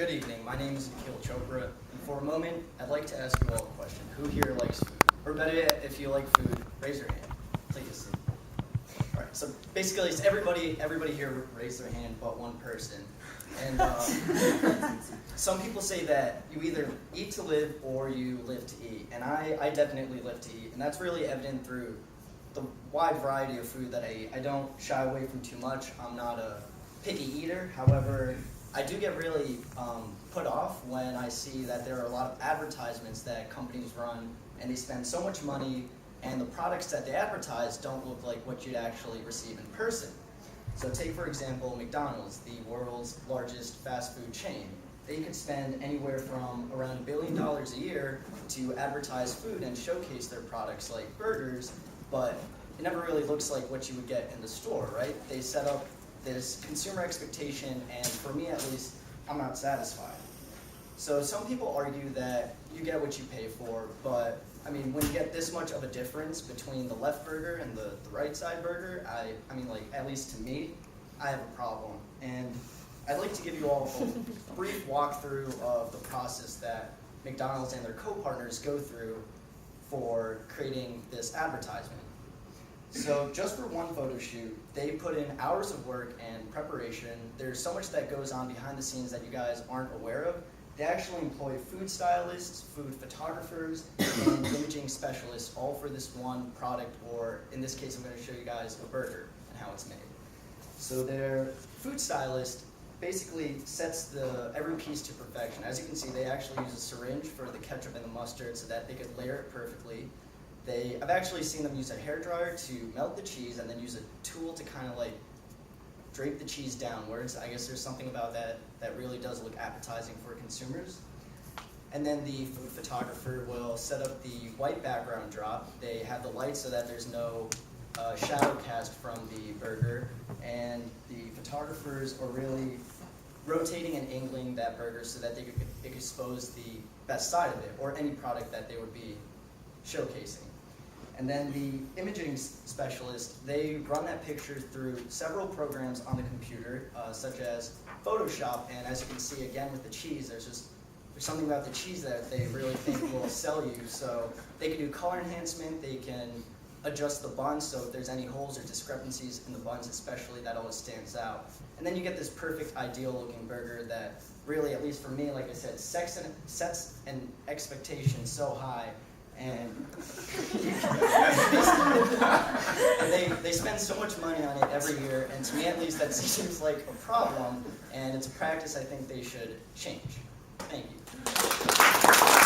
Good evening. My name is Nikhil. And for a moment, I'd like to ask you all a question. Who here likes food? Or better yet, if you like food, raise your hand. Please. All right. So basically, it's everybody here raised their hand, but one person. And some people say that you either eat to live or you live to eat. And I definitely live to eat, and that's really evident through the wide variety of food that I eat. I don't shy away from too much. I'm not a picky eater. However, I do get really put off when I see that there are a lot of advertisements that companies run, and they spend so much money, and the products that they advertise don't look like what you'd actually receive in person. So take, for example, McDonald's, the world's largest fast food chain. They could spend anywhere from around $1 billion a year to advertise food and showcase their products like burgers, but it never really looks like what you would get in the store, right? They set up this consumer expectation, and for me at least, I'm not satisfied. So some people argue that you get what you pay for, but I mean, when you get this much of a difference between the left burger and the right side burger, I mean, like, at least to me, I have a problem. And I'd like to give you all a brief walkthrough of the process that McDonald's and their co-partners go through for creating this advertisement. So just for one photo shoot, they put in hours of work and preparation. There's so much that goes on behind the scenes that you guys aren't aware of. They actually employ food stylists, food photographers, and imaging specialists, all for this one product, or in this case, I'm going to show you guys a burger and how it's made. So their food stylist basically sets every piece to perfection. As you can see, they actually use a syringe for the ketchup and the mustard so that they could layer it perfectly. I've actually seen them use a hairdryer to melt the cheese and then use a tool to kind of like drape the cheese downwards. I guess there's something about that really does look appetizing for consumers. And then the food photographer will set up the white background drop. They have the light so that there's no shadow cast from the burger. And the photographers are really rotating and angling that burger so that they could expose the best side of it, or any product that they would be showcasing. And then the imaging specialist, they run that picture through several programs on the computer, such as Photoshop, and as you can see again with the cheese, there's something about the cheese that they really think will sell you. So they can do color enhancement, they can adjust the buns, so if there's any holes or discrepancies in the buns especially, that always stands out. And then you get this perfect, ideal looking burger that really, at least for me, like I said, sets an expectation so high. And they spend so much money on it every year, and to me at least that seems like a problem, and it's a practice I think they should change. Thank you.